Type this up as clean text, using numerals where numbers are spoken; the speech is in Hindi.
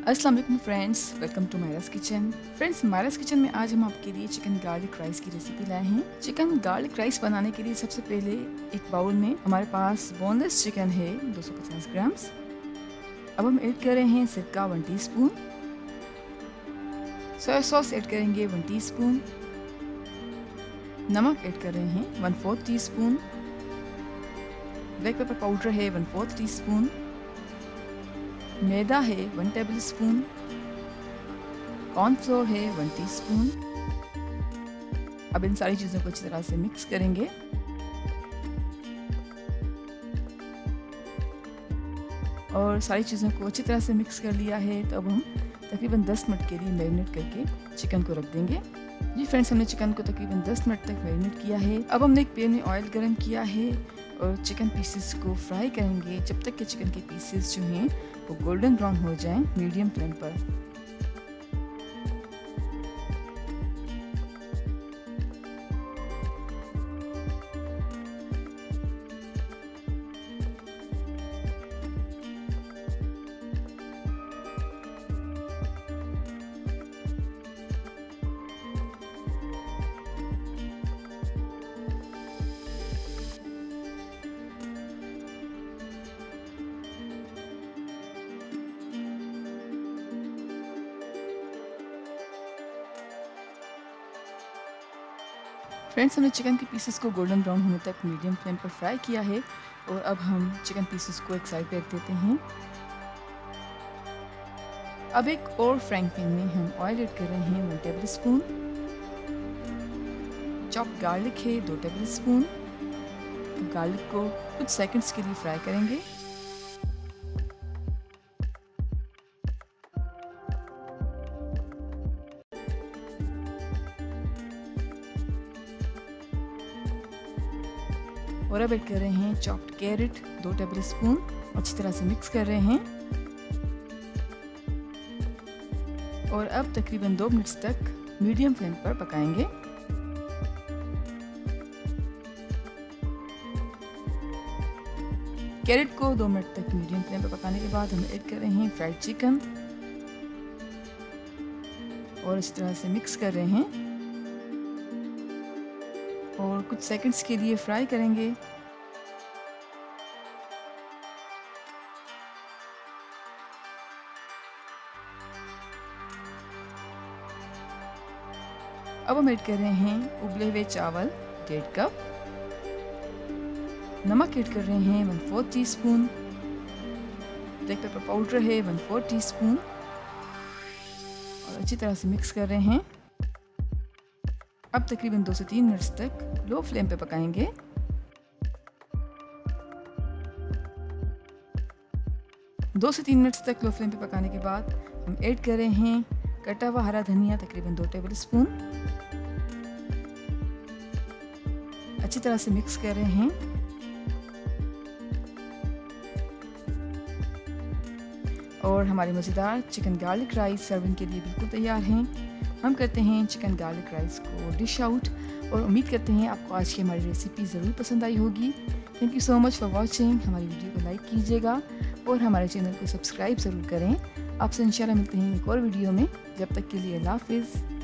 अस्सलाम वालेकुम friends, welcome to Myra's kitchen. Friends, Myra's kitchen में आज हम आपके लिए चिकन गार्लिक राइस की रेसिपी लाए हैं। चिकन गार्लिक राइस बनाने के लिए सबसे पहले एक बाउल में हमारे पास बोनलेस चिकन है 250 ग्राम्स। अब हम ऐड कर रहे हैं सिरका 1 टीस्पून, सोया सॉस ऐड करेंगे 1 टीस्पून, नमक ऐड कर रहे हैं 1/4 टीस्पून, ब्लैक पेपर पाउडर है 1/4 टीस्पून, मैदा है 1 टेबलस्पून, कॉर्नफ्लोर है 1 टीस्पून। अब इन सारी चीज़ों को अच्छी तरह से मिक्स करेंगे। और सारी चीज़ों को अच्छी तरह से मिक्स कर लिया है, तो अब हम तकरीबन 10 मिनट के लिए मैरिनेट करके चिकन को रख देंगे। जी फ्रेंड्स, हमने चिकन को तकरीबन 10 मिनट तक मैरिनेट किया है। अब हमने एक पैन में ऑयल गरम किया है और चिकन पीसेस को फ्राई करेंगे जब तक कि चिकन के पीसेस जो हैं वो गोल्डन ब्राउन हो जाएं, मीडियम फ्लेम पर। फ्रेंड्स, हमने चिकन के पीसेस को गोल्डन ब्राउन होने तक मीडियम फ्लेम पर फ्राई किया है और अब हम चिकन पीसेस को एक साइड पे रख देते हैं। अब एक और फ्राइंग पैन में हम ऑयल ऐड कर रहे हैं 1 टेबलस्पून, चॉप्ड गार्लिक है 2 टेबलस्पून। गार्लिक को कुछ सेकंड्स के लिए फ्राई करेंगे। और अब ऐड कर रहे हैं चॉप्ड कैरेट 2 टेबलस्पून, अच्छी तरह से मिक्स कर रहे हैं। और अब तकरीबन 2 मिनट्स तक मीडियम फ्लेम पर पकाएंगे। कैरेट को 2 मिनट तक मीडियम फ्लेम पर पकाने के बाद हम ऐड कर रहे हैं फ्राइड चिकन और इस तरह से मिक्स कर रहे हैं और कुछ सेकंड्स के लिए फ्राई करेंगे। अब हम ऐड कर रहे हैं उबले हुए चावल 1.5 कप, नमक ऐड कर रहे हैं 1/4 टीस्पून, ब्लैक पेपर पाउडर है 1/4 टीस्पून और अच्छी तरह से मिक्स कर रहे हैं। अब तकरीबन 2 से 3 मिनट्स तक लो फ्लेम पे पकाएंगे। दो से 3 मिनट्स तक लो फ्लेम पे पकाने के बाद हम ऐड कर रहे हैं कटा हुआ हरा धनिया तकरीबन 2 टेबलस्पून। अच्छी तरह से मिक्स कर रहे हैं। और हमारी मज़ेदार चिकन गार्लिक राइस सर्विंग के लिए बिल्कुल तैयार हैं। हम करते हैं चिकन गार्लिक राइस को डिश आउट और उम्मीद करते हैं आपको आज की हमारी रेसिपी ज़रूर पसंद आई होगी। Thank you so much for watching. हमारी वीडियो को लाइक कीजिएगा और हमारे चैनल को सब्सक्राइब ज़रूर करें। आपसे इंशाल्लाह मिलते हैं एक और वीडियो में। जब तक के लिए अल्लाह हाफ़िज़।